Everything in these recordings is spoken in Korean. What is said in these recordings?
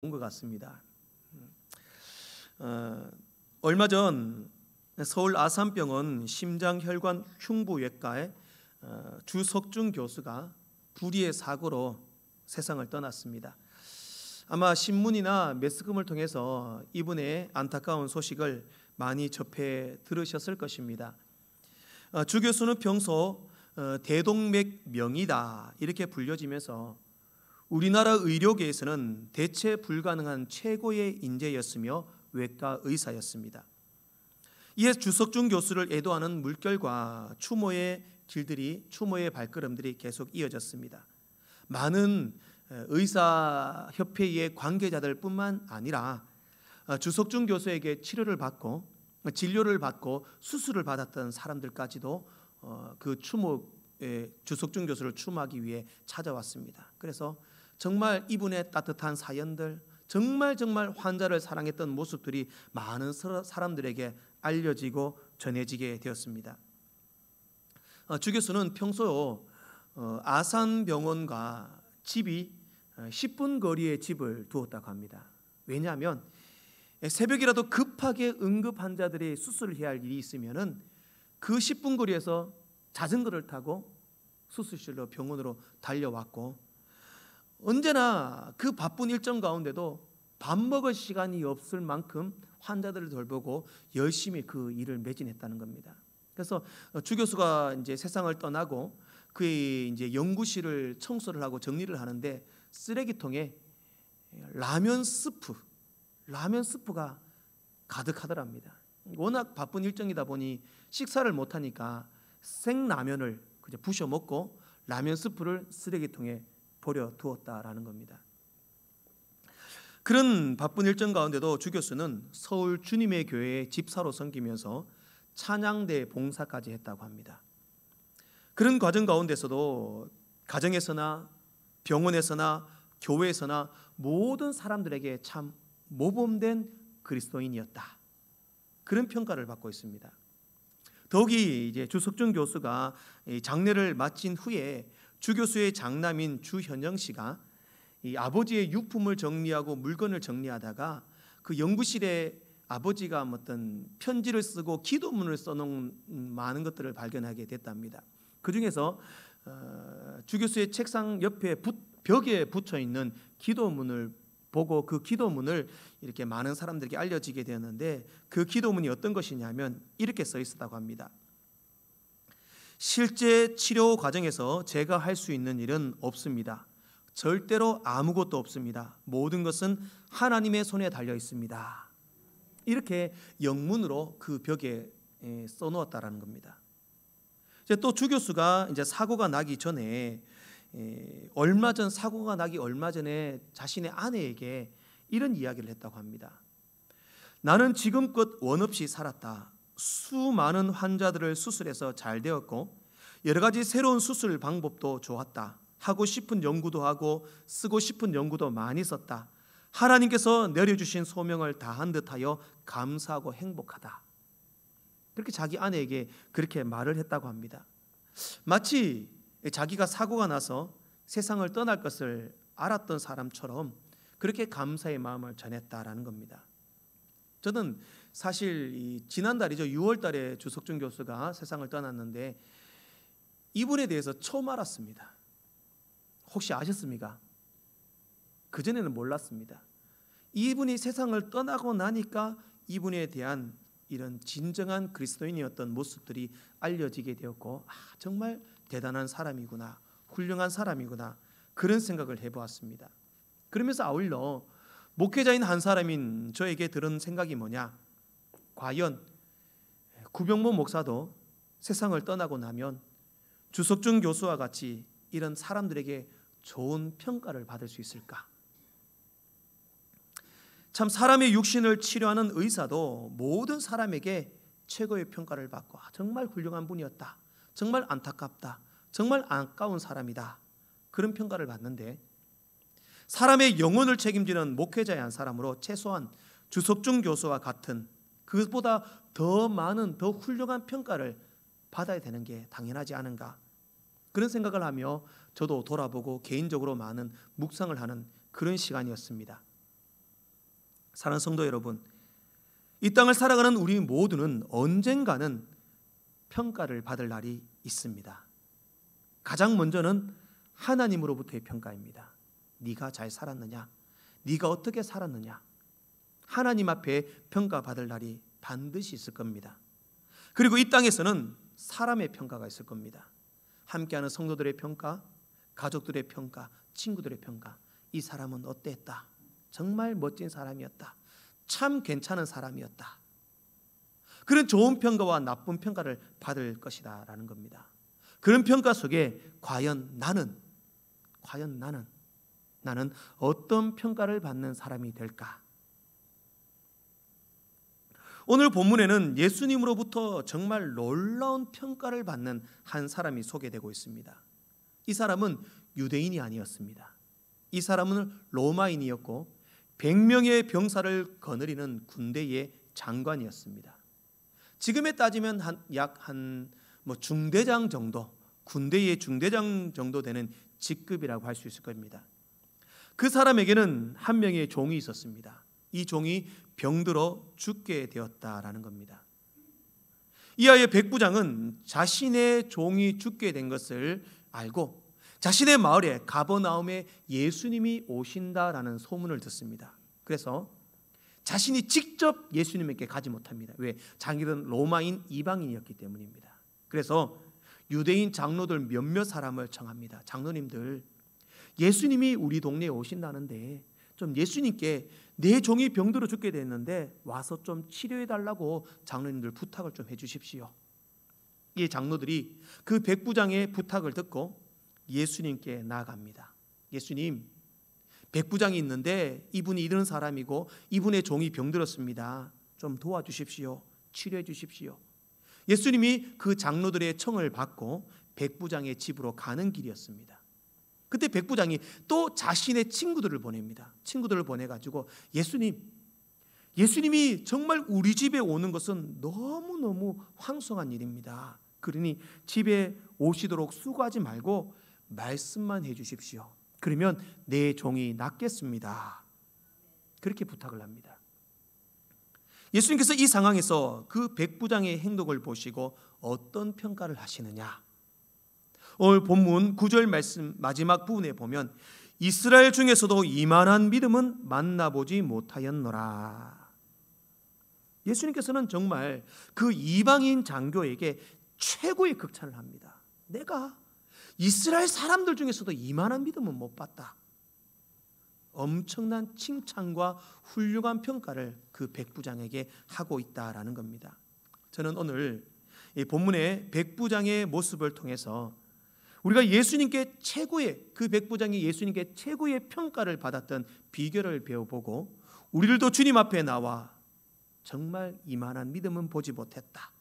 것 같습니다. 얼마 전 서울 아산병원 심장혈관 흉부외과의 주석중 교수가 불의의 사고로 세상을 떠났습니다. 아마 신문이나 매스컴을 통해서 이분의 안타까운 소식을 많이 접해 들으셨을 것입니다. 주 교수는 평소 대동맥명이다 이렇게 불려지면서 우리나라 의료계에서는 대체 불가능한 최고의 인재였으며 외과 의사였습니다. 이에 주석중 교수를 애도하는 물결과 추모의 발걸음들이 계속 이어졌습니다. 많은 의사협회의 관계자들뿐만 아니라 주석중 교수에게 치료를 받고 진료를 받고 수술을 받았던 사람들까지도 그 주석중 교수를 추모하기 위해 찾아왔습니다. 그래서 정말 이분의 따뜻한 사연들, 정말 환자를 사랑했던 모습들이 많은 사람들에게 알려지고 전해지게 되었습니다. 주 교수는 평소 아산병원과 집이 10분 거리에 집을 두었다고 합니다. 왜냐하면 새벽이라도 급하게 응급 환자들이 수술을 해야 할 일이 있으면은 그 10분 거리에서 자전거를 타고 수술실로 병원으로 달려왔고, 언제나 그 바쁜 일정 가운데도 밥 먹을 시간이 없을 만큼 환자들을 돌보고 열심히 그 일을 매진했다는 겁니다. 그래서 주 교수가 이제 세상을 떠나고 그의 이제 연구실을 청소를 하고 정리를 하는데 쓰레기통에 라면 스프가 가득하더랍니다. 워낙 바쁜 일정이다 보니 식사를 못 하니까 생라면을 부셔 먹고 라면 스프를 쓰레기통에 버려 두었다라는 겁니다. 그런 바쁜 일정 가운데도 주 교수는 서울 주님의 교회에 집사로 섬기면서 찬양대 봉사까지 했다고 합니다. 그런 과정 가운데서도 가정에서나 병원에서나 교회에서나 모든 사람들에게 참 모범된 그리스도인이었다, 그런 평가를 받고 있습니다. 더욱이 이제 주석중 교수가 장례를 마친 후에 주 교수의 장남인 주현영 씨가 이 아버지의 유품을 정리하고 물건을 정리하다가 그 연구실에 아버지가 어떤 편지를 쓰고 기도문을 써놓은 많은 것들을 발견하게 됐답니다. 그 중에서 주 교수의 책상 옆에 벽에 붙여 있는 기도문을 보고 그 기도문을 이렇게 많은 사람들에게 알려지게 되었는데, 그 기도문이 어떤 것이냐면 이렇게 써 있었다고 합니다. 실제 치료 과정에서 제가 할 수 있는 일은 없습니다. 절대로 아무것도 없습니다. 모든 것은 하나님의 손에 달려 있습니다. 이렇게 영문으로 그 벽에 써놓았다라는 겁니다. 이제 또 주 교수가 이제 사고가 나기 전에 사고가 나기 얼마 전에 자신의 아내에게 이런 이야기를 했다고 합니다. 나는 지금껏 원 없이 살았다. 수많은 환자들을 수술해서 잘 되었고 여러 가지 새로운 수술 방법도 좋았다. 하고 싶은 연구도 하고 쓰고 싶은 연구도 많이 썼다. 하나님께서 내려주신 소명을 다한 듯하여 감사하고 행복하다. 그렇게 자기 아내에게 그렇게 말을 했다고 합니다. 마치 자기가 사고가 나서 세상을 떠날 것을 알았던 사람처럼 그렇게 감사의 마음을 전했다라는 겁니다. 저는 사실 지난달이죠, 6월 달에 주석중 교수가 세상을 떠났는데 이분에 대해서 처음 알았습니다. 혹시 아셨습니까? 그전에는 몰랐습니다. 이분이 세상을 떠나고 나니까 이분에 대한 이런 진정한 그리스도인이었던 모습들이 알려지게 되었고, 정말 대단한 사람이구나, 훌륭한 사람이구나, 그런 생각을 해보았습니다. 그러면서 아울러 목회자인 한 사람인 저에게 들은 생각이 뭐냐, 과연 구병모 목사도 세상을 떠나고 나면 주석중 교수와 같이 이런 사람들에게 좋은 평가를 받을 수 있을까? 참 사람의 육신을 치료하는 의사도 모든 사람에게 최고의 평가를 받고 정말 훌륭한 분이었다, 정말 안타깝다, 정말 아까운 사람이다, 그런 평가를 받는데, 사람의 영혼을 책임지는 목회자의 한 사람으로 최소한 주석중 교수와 같은 그보다 더 많은 더 훌륭한 평가를 받아야 되는 게 당연하지 않은가, 그런 생각을 하며 저도 돌아보고 개인적으로 많은 묵상을 하는 그런 시간이었습니다. 사랑하는 성도 여러분, 이 땅을 살아가는 우리 모두는 언젠가는 평가를 받을 날이 있습니다. 가장 먼저는 하나님으로부터의 평가입니다. 네가 잘 살았느냐? 네가 어떻게 살았느냐? 하나님 앞에 평가받을 날이 반드시 있을 겁니다. 그리고 이 땅에서는 사람의 평가가 있을 겁니다. 함께하는 성도들의 평가, 가족들의 평가, 친구들의 평가. 이 사람은 어땠다? 정말 멋진 사람이었다. 참 괜찮은 사람이었다. 그런 좋은 평가와 나쁜 평가를 받을 것이다 라는 겁니다. 그런 평가 속에 과연 나는 어떤 평가를 받는 사람이 될까? 오늘 본문에는 예수님으로부터 정말 놀라운 평가를 받는 한 사람이 소개되고 있습니다. 이 사람은 유대인이 아니었습니다. 이 사람은 로마인이었고 100명의 병사를 거느리는 군대의 장관이었습니다. 지금에 따지면 약 중대장 정도, 군대의 중대장 정도 되는 직급이라고 할 수 있을 겁니다. 그 사람에게는 한 명의 종이 있었습니다. 이 종이 병들어 죽게 되었다라는 겁니다. 이하에 백부장은 자신의 종이 죽게 된 것을 알고 자신의 마을에 가버나움에 예수님이 오신다라는 소문을 듣습니다. 그래서 자신이 직접 예수님에게 가지 못합니다. 왜? 자기는 로마인 이방인이었기 때문입니다. 그래서 유대인 장로들 몇몇 사람을 청합니다. 장로님들, 예수님이 우리 동네에 오신다는데 좀 예수님께 내 종이 병들어 죽게 됐는데 와서 좀 치료해 달라고 장로님들 부탁을 좀 해주십시오. 이 장로들이 그 백부장의 부탁을 듣고 예수님께 나아갑니다. 예수님, 백부장이 있는데 이분이 이런 사람이고 이분의 종이 병들었습니다. 좀 도와주십시오. 치료해 주십시오. 예수님이 그 장로들의 청을 받고 백부장의 집으로 가는 길이었습니다. 그때 백부장이 또 자신의 친구들을 보냅니다. 친구들을 보내가지고 예수님이 정말 우리 집에 오는 것은 너무너무 황송한 일입니다. 그러니 집에 오시도록 수고하지 말고 말씀만 해 주십시오. 그러면 내 종이 낫겠습니다. 그렇게 부탁을 합니다. 예수님께서 이 상황에서 그 백부장의 행동을 보시고 어떤 평가를 하시느냐? 오늘 본문 9절 말씀 마지막 부분에 보면 이스라엘 중에서도 이만한 믿음은 만나보지 못하였노라. 예수님께서는 정말 그 이방인 장교에게 최고의 극찬을 합니다. 내가 이스라엘 사람들 중에서도 이만한 믿음은 못 봤다. 엄청난 칭찬과 훌륭한 평가를 그 백부장에게 하고 있다라는 겁니다. 저는 오늘 이 본문의 백부장의 모습을 통해서 우리가 예수님께 그 백부장이 예수님께 최고의 평가를 받았던 비결을 배워보고 우리들도 주님 앞에 나와 정말 이만한 믿음은 보지 못했다.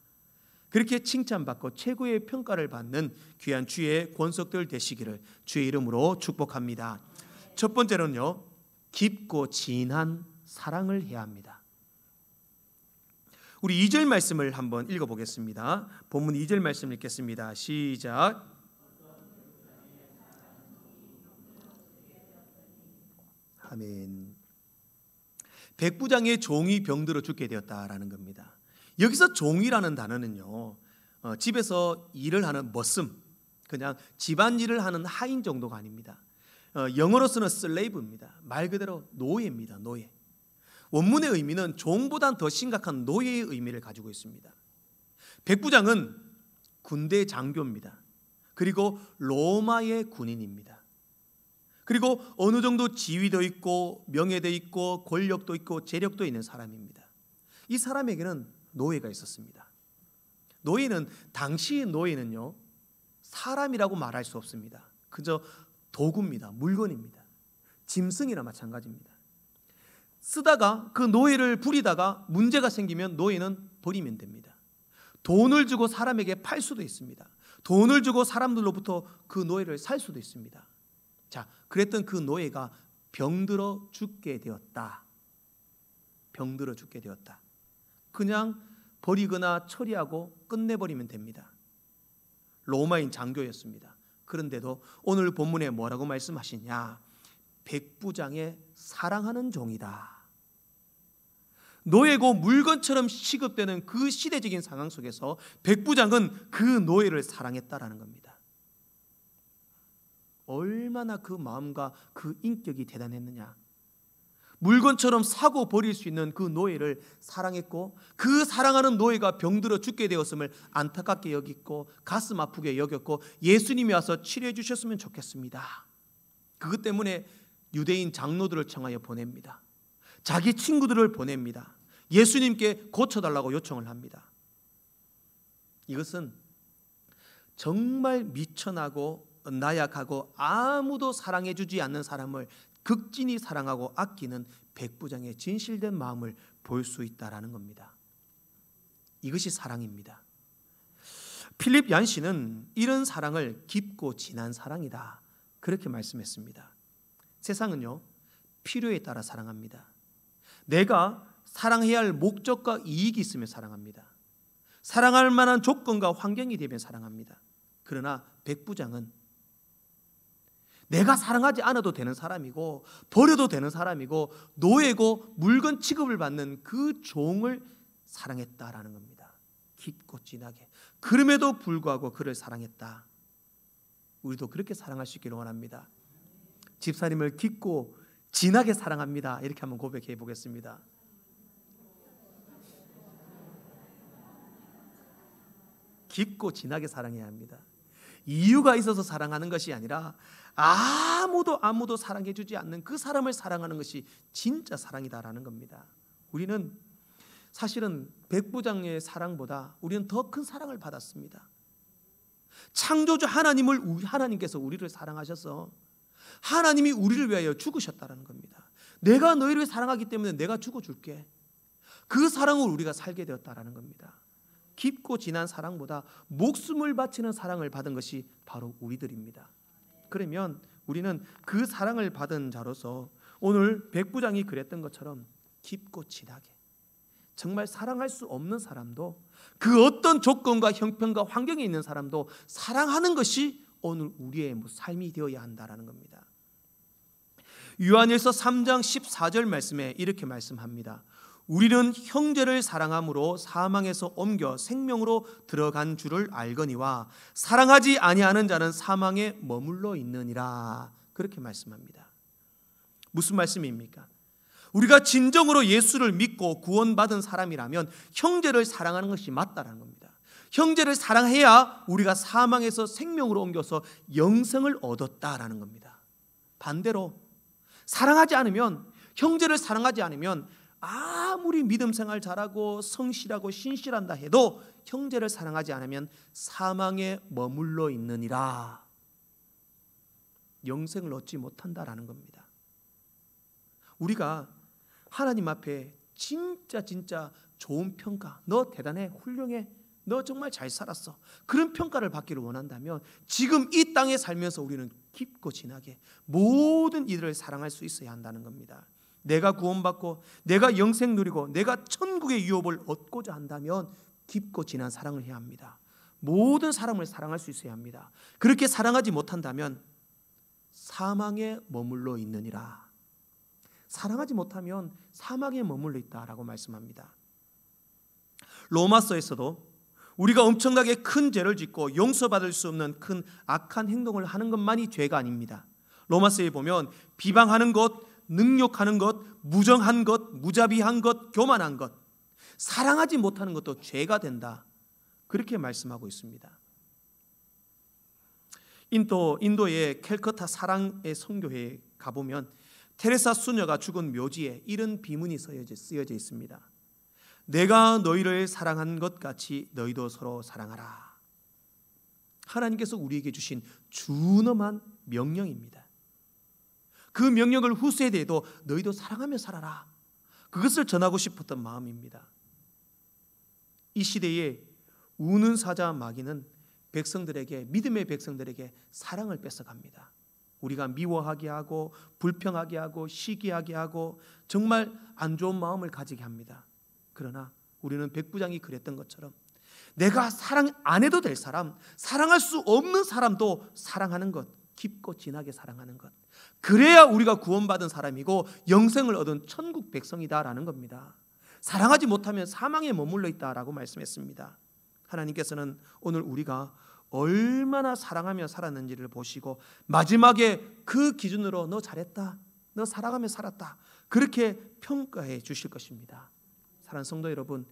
그렇게 칭찬받고 최고의 평가를 받는 귀한 주의 권속들 되시기를 주의 이름으로 축복합니다. 첫 번째로는요, 깊고 진한 사랑을 해야 합니다. 우리 2절 말씀을 한번 읽어보겠습니다. 본문 2절 말씀 읽겠습니다. 시작. 아멘. 백부장의 종이 병들어 죽게 되었다라는 겁니다. 여기서 종이라는 단어는요, 집에서 일을 하는 머슴, 그냥 집안일을 하는 하인 정도가 아닙니다. 영어로서는 슬레이브입니다. 말 그대로 노예입니다. 노예. 원문의 의미는 종보단 더 심각한 노예의 의미를 가지고 있습니다. 백부장은 군대 장교입니다. 그리고 로마의 군인입니다. 그리고 어느 정도 지위도 있고 명예도 있고 권력도 있고 재력도 있는 사람입니다. 이 사람에게는 노예가 있었습니다. 당시의 노예는요, 사람이라고 말할 수 없습니다. 그저 도구입니다. 물건입니다. 짐승이나 마찬가지입니다. 쓰다가 그 노예를 부리다가 문제가 생기면 노예는 버리면 됩니다. 돈을 주고 사람에게 팔 수도 있습니다. 돈을 주고 사람들로부터 그 노예를 살 수도 있습니다. 자, 그랬던 그 노예가 병들어 죽게 되었다. 병들어 죽게 되었다. 그냥 버리거나 처리하고 끝내버리면 됩니다. 로마인 장교였습니다. 그런데도 오늘 본문에 뭐라고 말씀하시냐? 백부장의 사랑하는 종이다. 노예고 물건처럼 취급되는 그 시대적인 상황 속에서 백부장은 그 노예를 사랑했다라는 겁니다. 얼마나 그 마음과 그 인격이 대단했느냐. 물건처럼 사고 버릴 수 있는 그 노예를 사랑했고, 그 사랑하는 노예가 병들어 죽게 되었음을 안타깝게 여겼고 가슴 아프게 여겼고, 예수님이 와서 치료해 주셨으면 좋겠습니다. 그것 때문에 유대인 장로들을 청하여 보냅니다. 자기 친구들을 보냅니다. 예수님께 고쳐달라고 요청을 합니다. 이것은 정말 미천하고 나약하고 아무도 사랑해 주지 않는 사람을 극진히 사랑하고 아끼는 백부장의 진실된 마음을 볼 수 있다라는 겁니다. 이것이 사랑입니다. 필립 얀시는 이런 사랑을 깊고 진한 사랑이다, 그렇게 말씀했습니다. 세상은요, 필요에 따라 사랑합니다. 내가 사랑해야 할 목적과 이익이 있으면 사랑합니다. 사랑할 만한 조건과 환경이 되면 사랑합니다. 그러나 백부장은 내가 사랑하지 않아도 되는 사람이고 버려도 되는 사람이고 노예고 물건 취급을 받는 그 종을 사랑했다라는 겁니다. 깊고 진하게. 그럼에도 불구하고 그를 사랑했다. 우리도 그렇게 사랑할 수 있기를 원합니다. 집사님을 깊고 진하게 사랑합니다. 이렇게 한번 고백해 보겠습니다. 깊고 진하게 사랑해야 합니다. 이유가 있어서 사랑하는 것이 아니라 아무도 사랑해 주지 않는 그 사람을 사랑하는 것이 진짜 사랑이다라는 겁니다. 우리는 사실은 백부장의 사랑보다 우리는 더 큰 사랑을 받았습니다. 창조주 하나님께서 우리를 사랑하셔서 하나님이 우리를 위하여 죽으셨다는 겁니다. 내가 너희를 사랑하기 때문에 내가 죽어줄게. 그 사랑으로 우리가 살게 되었다는 겁니다. 깊고 진한 사랑보다 목숨을 바치는 사랑을 받은 것이 바로 우리들입니다. 그러면 우리는 그 사랑을 받은 자로서 오늘 백부장이 그랬던 것처럼 깊고 진하게, 정말 사랑할 수 없는 사람도, 그 어떤 조건과 형편과 환경에 있는 사람도 사랑하는 것이 오늘 우리의 삶이 되어야 한다는 겁니다. 요한일서 3장 14절 말씀에 이렇게 말씀합니다. 우리는 형제를 사랑함으로 사망에서 옮겨 생명으로 들어간 줄을 알거니와 사랑하지 아니하는 자는 사망에 머물러 있느니라. 그렇게 말씀합니다. 무슨 말씀입니까? 우리가 진정으로 예수를 믿고 구원받은 사람이라면 형제를 사랑하는 것이 맞다라는 겁니다. 형제를 사랑해야 우리가 사망에서 생명으로 옮겨서 영생을 얻었다라는 겁니다. 반대로 사랑하지 않으면, 형제를 사랑하지 않으면 아무리 믿음 생활 잘하고 성실하고 신실한다 해도 형제를 사랑하지 않으면 사망에 머물러 있느니라. 영생을 얻지 못한다라는 겁니다. 우리가 하나님 앞에 진짜 좋은 평가, 너 대단해, 훌륭해, 너 정말 잘 살았어, 그런 평가를 받기를 원한다면 지금 이 땅에 살면서 우리는 깊고 진하게 모든 이들을 사랑할 수 있어야 한다는 겁니다. 내가 구원받고 내가 영생 누리고 내가 천국의 유업을 얻고자 한다면 깊고 진한 사랑을 해야 합니다. 모든 사람을 사랑할 수 있어야 합니다. 그렇게 사랑하지 못한다면 사망에 머물러 있느니라. 사랑하지 못하면 사망에 머물러 있다라고 말씀합니다. 로마서에서도 우리가 엄청나게 큰 죄를 짓고 용서받을 수 없는 큰 악한 행동을 하는 것만이 죄가 아닙니다. 로마서에 보면 비방하는 것, 능욕하는 것, 무정한 것, 무자비한 것, 교만한 것, 사랑하지 못하는 것도 죄가 된다, 그렇게 말씀하고 있습니다. 인도의 캘커타 사랑의 선교회에 가보면 테레사 수녀가 죽은 묘지에 이런 비문이 쓰여져 있습니다. 내가 너희를 사랑한 것 같이 너희도 서로 사랑하라. 하나님께서 우리에게 주신 준엄한 명령입니다. 그 명령을 후세대에도 너희도 사랑하며 살아라, 그것을 전하고 싶었던 마음입니다. 이 시대에 우는 사자 마귀는 백성들에게, 믿음의 백성들에게 사랑을 뺏어갑니다. 우리가 미워하게 하고 불평하게 하고 시기하게 하고 정말 안 좋은 마음을 가지게 합니다. 그러나 우리는 백부장이 그랬던 것처럼 내가 사랑 안 해도 될 사람, 사랑할 수 없는 사람도 사랑하는 것, 깊고 진하게 사랑하는 것, 그래야 우리가 구원받은 사람이고 영생을 얻은 천국 백성이다라는 겁니다. 사랑하지 못하면 사망에 머물러 있다라고 말씀했습니다. 하나님께서는 오늘 우리가 얼마나 사랑하며 살았는지를 보시고 마지막에 그 기준으로 너 잘했다, 너 사랑하며 살았다, 그렇게 평가해 주실 것입니다. 사랑하는 성도 여러분,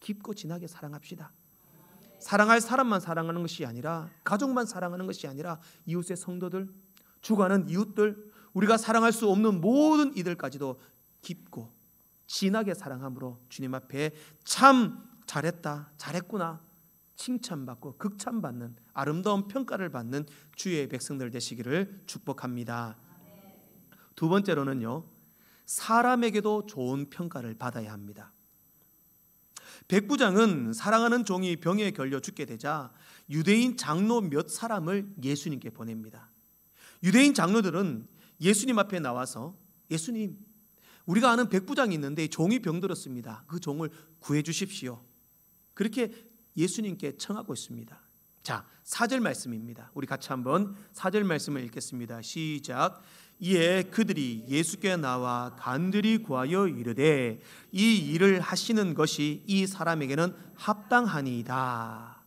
깊고 진하게 사랑합시다. 사랑할 사람만 사랑하는 것이 아니라, 가족만 사랑하는 것이 아니라 이웃의 성도들, 죽어가는 이웃들, 우리가 사랑할 수 없는 모든 이들까지도 깊고 진하게 사랑함으로 주님 앞에 참 잘했다, 잘했구나 칭찬받고 극찬받는 아름다운 평가를 받는 주의 백성들 되시기를 축복합니다. 두 번째로는요, 사람에게도 좋은 평가를 받아야 합니다. 백부장은 사랑하는 종이 병에 걸려 죽게 되자 유대인 장로 몇 사람을 예수님께 보냅니다. 유대인 장로들은 예수님 앞에 나와서, 예수님, 우리가 아는 백부장이 있는데 종이 병들었습니다. 그 종을 구해 주십시오. 그렇게 예수님께 청하고 있습니다. 자, 4절 말씀입니다. 우리 같이 한번 4절 말씀을 읽겠습니다. 시작. 이에 그들이 예수께 나와 간절히 구하여 이르되 이 일을 하시는 것이 이 사람에게는 합당하니이다.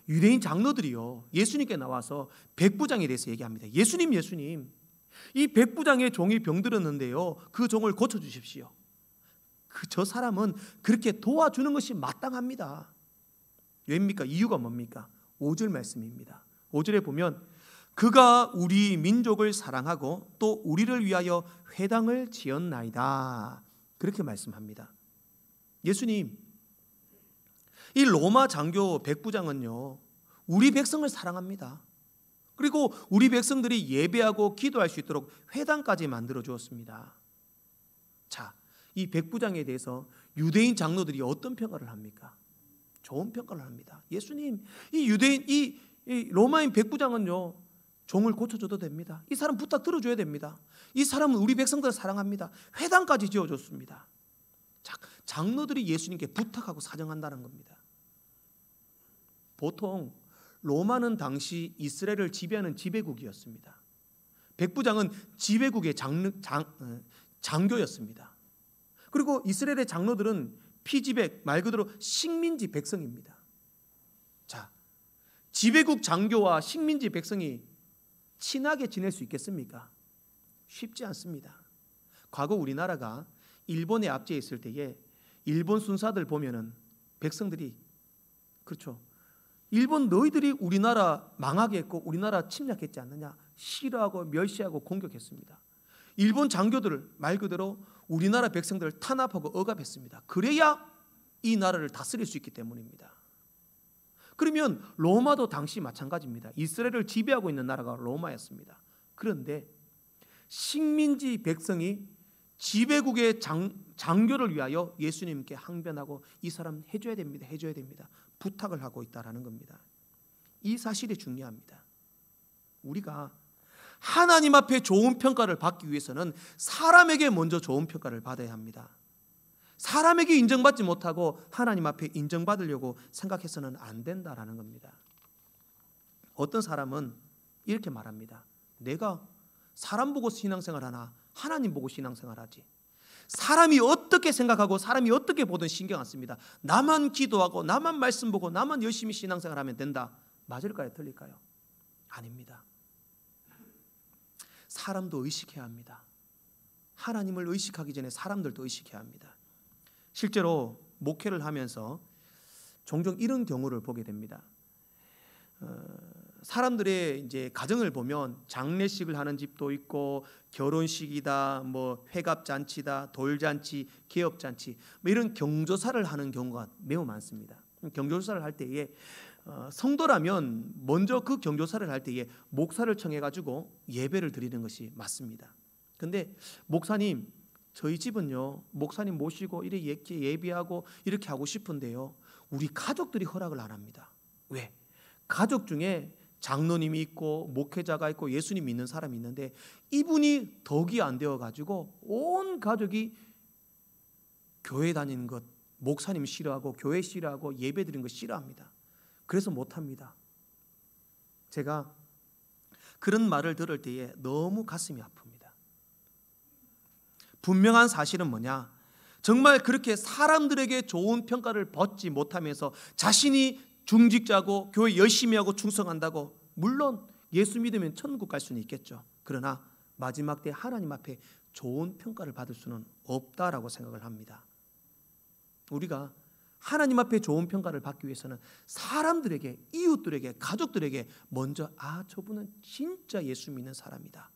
유대인 장로들이요, 예수님께 나와서 백부장에 대해서 얘기합니다. 예수님, 예수님, 이 백부장의 종이 병들었는데요, 그 종을 고쳐주십시오. 저 사람은 그렇게 도와주는 것이 마땅합니다. 왜입니까? 이유가 뭡니까? 5절 말씀입니다. 5절에 보면 그가 우리 민족을 사랑하고 또 우리를 위하여 회당을 지었나이다, 그렇게 말씀합니다. 예수님, 이 로마 장교 백부장은요, 우리 백성을 사랑합니다. 그리고 우리 백성들이 예배하고 기도할 수 있도록 회당까지 만들어 주었습니다. 자, 이 백부장에 대해서 유대인 장로들이 어떤 평가를 합니까? 좋은 평가를 합니다. 예수님, 이 유대인, 이 로마인 백부장은요, 종을 고쳐줘도 됩니다. 이 사람 부탁 들어줘야 됩니다. 이 사람은 우리 백성들을 사랑합니다. 회당까지 지어줬습니다. 자, 장로들이 예수님께 부탁하고 사정한다는 겁니다. 보통 로마는 당시 이스라엘을 지배하는 지배국이었습니다. 백부장은 지배국의 장교였습니다. 그리고 이스라엘의 장로들은 피지백, 말 그대로 식민지 백성입니다. 자, 지배국 장교와 식민지 백성이 친하게 지낼 수 있겠습니까? 쉽지 않습니다. 과거 우리나라가 일본에 압제해 있을 때에 일본 순사들 보면은 백성들이, 그렇죠, 일본 너희들이 우리나라 망하게 했고 우리나라 침략했지 않느냐, 싫어하고 멸시하고 공격했습니다. 일본 장교들을 말 그대로 우리나라 백성들을 탄압하고 억압했습니다. 그래야 이 나라를 다스릴 수 있기 때문입니다. 그러면 로마도 당시 마찬가지입니다. 이스라엘을 지배하고 있는 나라가 로마였습니다. 그런데 식민지 백성이 지배국의 장교를 위하여 예수님께 항변하고 이 사람 해줘야 됩니다, 해줘야 됩니다, 부탁을 하고 있다라는 겁니다. 이 사실이 중요합니다. 우리가 하나님 앞에 좋은 평가를 받기 위해서는 사람에게 먼저 좋은 평가를 받아야 합니다. 사람에게 인정받지 못하고 하나님 앞에 인정받으려고 생각해서는 안 된다라는 겁니다. 어떤 사람은 이렇게 말합니다. 내가 사람 보고 신앙생활 하나, 하나님 보고 신앙생활 하지. 사람이 어떻게 생각하고 사람이 어떻게 보든 신경 안 씁니다. 나만 기도하고 나만 말씀 보고 나만 열심히 신앙생활 하면 된다. 맞을까요? 틀릴까요? 아닙니다. 사람도 의식해야 합니다. 하나님을 의식하기 전에 사람들도 의식해야 합니다. 실제로 목회를 하면서 종종 이런 경우를 보게 됩니다. 사람들의 이제 가정을 보면 장례식을 하는 집도 있고 결혼식이다, 뭐 회갑잔치다, 돌잔치, 개업잔치, 뭐 이런 경조사를 하는 경우가 매우 많습니다. 경조사를 할 때에 성도라면 먼저 그 경조사를 할 때에 목사를 청해가지고 예배를 드리는 것이 맞습니다. 근데 목사님, 저희 집은요 목사님 모시고 이렇게 예배하고 이렇게 하고 싶은데요, 우리 가족들이 허락을 안 합니다. 왜? 가족 중에 장로님이 있고 목회자가 있고 예수님 믿는 사람이 있는데 이분이 덕이 안 되어가지고 온 가족이 교회 다니는 것 목사님 싫어하고 교회 싫어하고 예배 드리는 거 싫어합니다. 그래서 못합니다. 제가 그런 말을 들을 때에 너무 가슴이 아픕니다. 분명한 사실은 뭐냐? 정말 그렇게 사람들에게 좋은 평가를 받지 못하면서 자신이 중직자고 교회 열심히 하고 충성한다고, 물론 예수 믿으면 천국 갈 수는 있겠죠. 그러나 마지막 때 하나님 앞에 좋은 평가를 받을 수는 없다라고 생각을 합니다. 우리가 하나님 앞에 좋은 평가를 받기 위해서는 사람들에게, 이웃들에게, 가족들에게 먼저 저분은 진짜 예수 믿는 사람이다,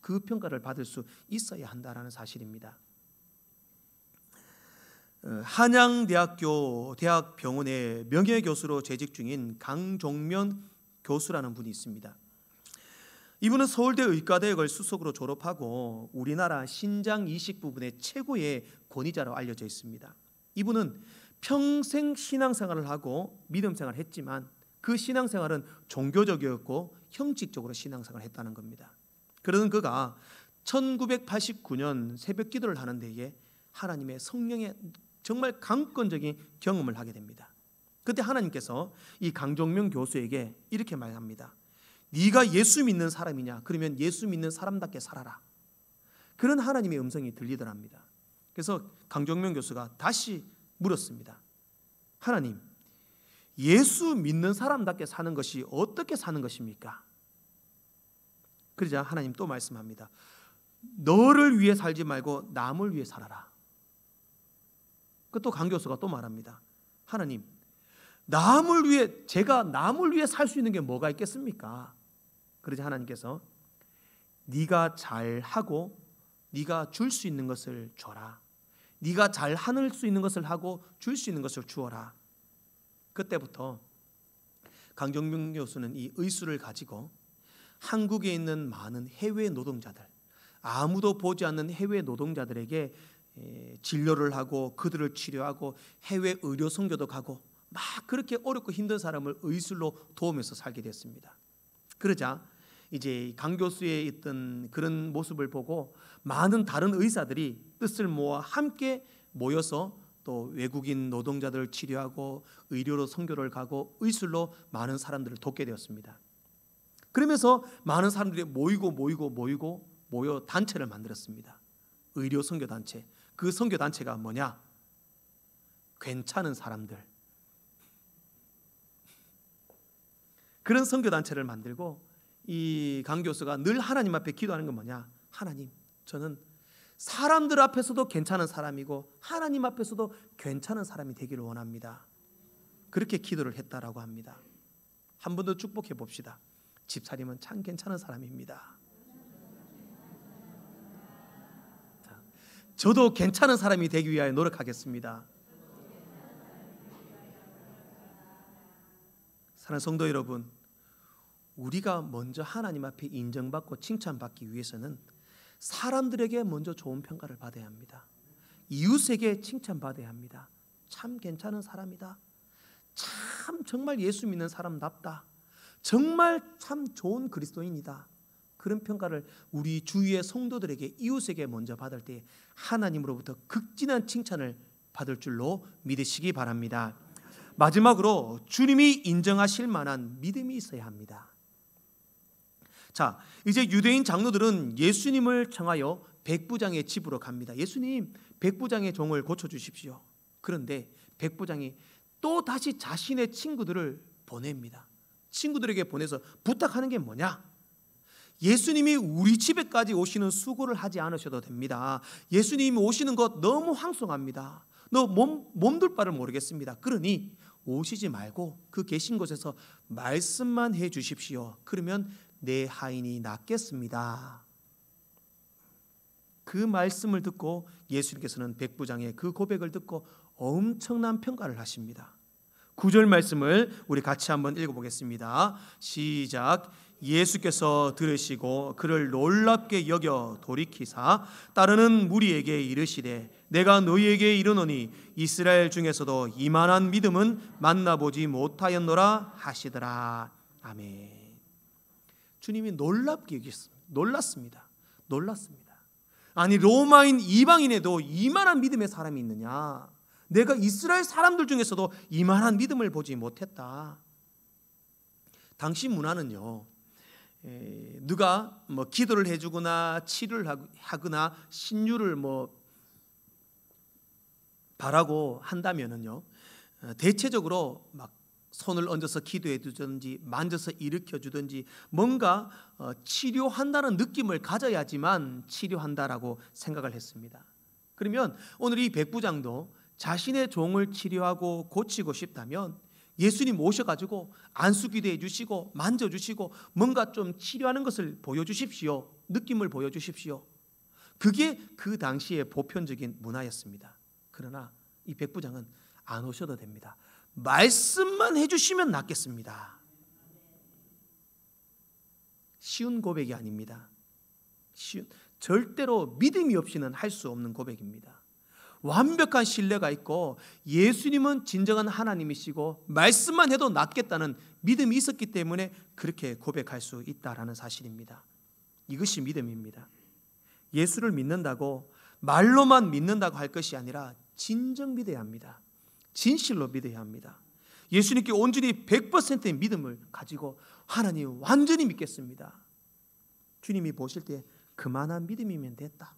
그 평가를 받을 수 있어야 한다라는 사실입니다. 한양대학교 대학병원의 명예교수로 재직 중인 강종면 교수라는 분이 있습니다. 이분은 서울대 의과대학을 수석으로 졸업하고 우리나라 신장 이식 부분의 최고의 권위자로 알려져 있습니다. 이분은 평생 신앙생활을 하고 믿음생활을 했지만 그 신앙생활은 종교적이었고 형식적으로 신앙생활을 했다는 겁니다. 그러던 그가 1989년 새벽 기도를 하는 데에 하나님의 성령의 정말 강권적인 경험을 하게 됩니다. 그때 하나님께서 이 강종명 교수에게 이렇게 말합니다. 네가 예수 믿는 사람이냐? 그러면 예수 믿는 사람답게 살아라. 그런 하나님의 음성이 들리더랍니다. 그래서 강종명 교수가 다시 물었습니다. 하나님, 예수 믿는 사람답게 사는 것이 어떻게 사는 것입니까? 그러자 하나님 또 말씀합니다. 너를 위해 살지 말고 남을 위해 살아라. 또 강 교수가 또 말합니다. 하나님, 제가 남을 위해 살 수 있는 게 뭐가 있겠습니까? 그러자 하나님께서 네가 잘하고 네가 줄 수 있는 것을 줘라. 네가 잘 할 수 있는 것을 하고 줄 수 있는 것을 주어라. 그때부터 강종명 교수는 이 의술을 가지고 한국에 있는 많은 해외 노동자들, 아무도 보지 않는 해외 노동자들에게 진료를 하고 그들을 치료하고 해외 의료 선교도 가고 막 그렇게 어렵고 힘든 사람을 의술로 도우면서 살게 됐습니다. 그러자 이제 강 교수의 있던 그런 모습을 보고 많은 다른 의사들이 뜻을 모아 함께 모여서 또 외국인 노동자들을 치료하고 의료로 선교를 가고 의술로 많은 사람들을 돕게 되었습니다. 그러면서 많은 사람들이 모여 단체를 만들었습니다. 의료 선교 단체. 그 선교 단체가 뭐냐? 괜찮은 사람들. 그런 선교 단체를 만들고 이 강 교수가 늘 하나님 앞에 기도하는 건 뭐냐? 하나님, 저는 사람들 앞에서도 괜찮은 사람이고 하나님 앞에서도 괜찮은 사람이 되기를 원합니다. 그렇게 기도를 했다라고 합니다. 한 번 더 축복해 봅시다. 집사님은 참 괜찮은 사람입니다. 저도 괜찮은 사람이 되기 위하여 노력하겠습니다. 사랑하는 성도 여러분, 우리가 먼저 하나님 앞에 인정받고 칭찬받기 위해서는 사람들에게 먼저 좋은 평가를 받아야 합니다. 이웃에게 칭찬받아야 합니다. 참 괜찮은 사람이다. 참 정말 예수 믿는 사람답다. 정말 참 좋은 그리스도인이다. 그런 평가를 우리 주위의 성도들에게, 이웃에게 먼저 받을 때 하나님으로부터 극진한 칭찬을 받을 줄로 믿으시기 바랍니다. 마지막으로 주님이 인정하실 만한 믿음이 있어야 합니다. 자, 이제 유대인 장로들은 예수님을 청하여 백부장의 집으로 갑니다. 예수님, 백부장의 종을 고쳐주십시오. 그런데 백부장이 또 다시 자신의 친구들을 보냅니다. 친구들에게 보내서 부탁하는 게 뭐냐? 예수님이 우리 집에까지 오시는 수고를 하지 않으셔도 됩니다. 예수님이 오시는 것 너무 황송합니다. 너 몸둘 바를 모르겠습니다. 그러니 오시지 말고 그 계신 곳에서 말씀만 해 주십시오. 그러면 내 하인이 낫겠습니다. 그 말씀을 듣고 예수님께서는 백부장의 그 고백을 듣고 엄청난 평가를 하십니다. 9절 말씀을 우리 같이 한번 읽어보겠습니다. 시작. 예수께서 들으시고 그를 놀랍게 여겨 돌이키사 따르는 무리에게 이르시되 내가 너희에게 이르노니 이스라엘 중에서도 이만한 믿음은 만나보지 못하였노라 하시더라. 아멘. 주님이 놀랍게 여겼습니다. 놀랐습니다. 아니, 로마인 이방인에도 이만한 믿음의 사람이 있느냐? 내가 이스라엘 사람들 중에서도 이만한 믿음을 보지 못했다. 당시 문화는요, 누가 기도를 해주거나 치료를 하거나 신유를 바라고 한다면은요, 대체적으로 막 손을 얹어서 기도해 주든지 만져서 일으켜 주든지 뭔가 치료한다는 느낌을 가져야지만 치료한다라고 생각을 했습니다. 그러면 오늘 이 백부장도 자신의 종을 치료하고 고치고 싶다면 예수님 오셔가지고 안수기도 해주시고 만져주시고 뭔가 좀 치료하는 것을 보여주십시오. 느낌을 보여주십시오. 그게 그 당시의 보편적인 문화였습니다. 그러나 이 백부장은 안 오셔도 됩니다. 말씀만 해주시면 낫겠습니다. 쉬운 고백이 아닙니다. 절대로 믿음이 없이는 할 수 없는 고백입니다. 완벽한 신뢰가 있고 예수님은 진정한 하나님이시고 말씀만 해도 낫겠다는 믿음이 있었기 때문에 그렇게 고백할 수 있다라는 사실입니다. 이것이 믿음입니다. 예수를 믿는다고 말로만 믿는다고 할 것이 아니라 진정 믿어야 합니다. 진실로 믿어야 합니다. 예수님께 온전히 100%의 믿음을 가지고 하나님 완전히 믿겠습니다. 주님이 보실 때 그만한 믿음이면 됐다.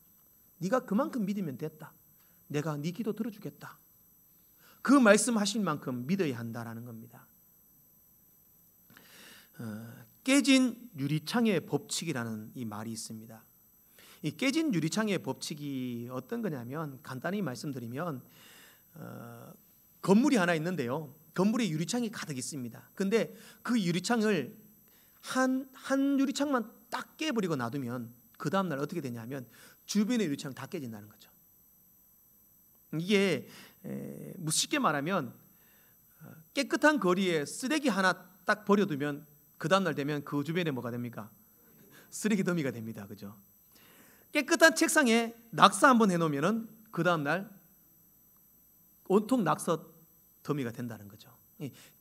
네가 그만큼 믿으면 됐다. 내가 네 기도 들어주겠다. 그 말씀하신 만큼 믿어야 한다라는 겁니다. 깨진 유리창의 법칙이라는 이 말이 있습니다. 이 깨진 유리창의 법칙이 어떤 거냐면 간단히 말씀드리면 건물이 하나 있는데요. 건물에 유리창이 가득 있습니다. 근데 그 유리창을 한 유리창만 딱 깨버리고 놔두면 그 다음날 어떻게 되냐면 주변의 유리창 다 깨진다는 거죠. 이게 쉽게 말하면 깨끗한 거리에 쓰레기 하나 딱 버려두면 그 다음날 되면 그 주변에 뭐가 됩니까? 쓰레기 더미가 됩니다. 그죠? 깨끗한 책상에 낙서 한번 해놓으면 그 다음날 온통 낙서 더미가 된다는 거죠.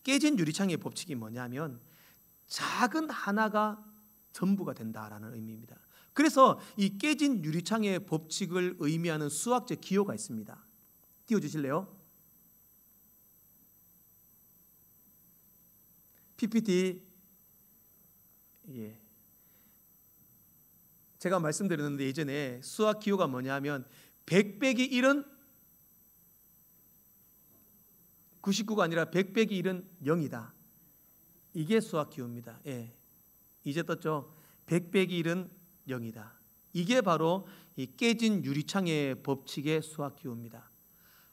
깨진 유리창의 법칙이 뭐냐면 작은 하나가 전부가 된다라는 의미입니다. 그래서 이 깨진 유리창의 법칙을 의미하는 수학적 기호가 있습니다. 띄워주실래요? PPT. 제가 말씀드렸는데 예전에 수학 기호가 뭐냐면 100 빼기 1은 99가 아니라 100 빼기 1은 0이다. 이게 수학 기호입니다. 이제 떴죠? 100 빼기 1은 0이다. 이게 바로 이 깨진 유리창의 법칙의 수학 기호입니다.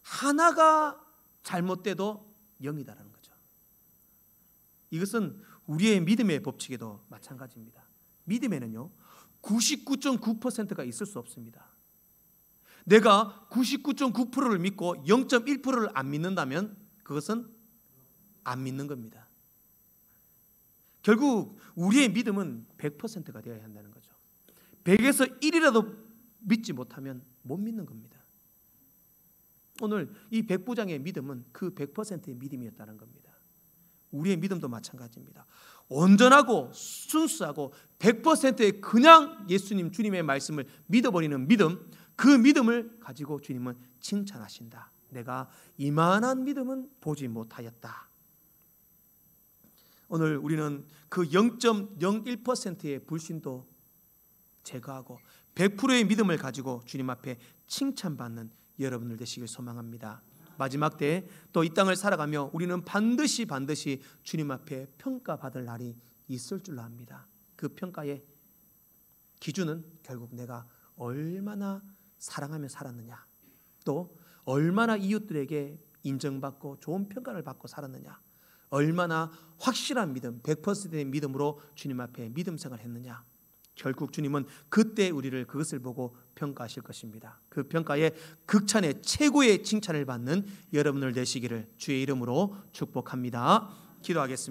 하나가 잘못돼도 0이다라는 거죠. 이것은 우리의 믿음의 법칙에도 마찬가지입니다. 믿음에는요 99.9%가 있을 수 없습니다. 내가 99.9%를 믿고 0.1%를 안 믿는다면 그것은 안 믿는 겁니다. 결국 우리의 믿음은 100%가 되어야 한다는 거죠. 100에서 1이라도 믿지 못하면 못 믿는 겁니다. 오늘 이 백부장의 믿음은 그 100%의 믿음이었다는 겁니다. 우리의 믿음도 마찬가지입니다. 온전하고 순수하고 100%의 그냥 예수님 주님의 말씀을 믿어버리는 믿음, 그 믿음을 가지고 주님은 칭찬하신다. 내가 이만한 믿음은 보지 못하였다. 오늘 우리는 그 0.01%의 불신도 제거하고 100%의 믿음을 가지고 주님 앞에 칭찬받는 여러분들 되시길 소망합니다. 마지막 때 또 이 땅을 살아가며 우리는 반드시 주님 앞에 평가받을 날이 있을 줄로 압니다. 그 평가의 기준은 결국 내가 얼마나 사랑하며 살았느냐, 또 얼마나 이웃들에게 인정받고 좋은 평가를 받고 살았느냐, 얼마나 확실한 믿음, 100%의 믿음으로 주님 앞에 믿음 생활을 했느냐, 결국 주님은 그때 우리를 그것을 보고 평가하실 것입니다. 그 평가에 극찬의 최고의 칭찬을 받는 여러분들 되시기를 주의 이름으로 축복합니다. 기도하겠습니다.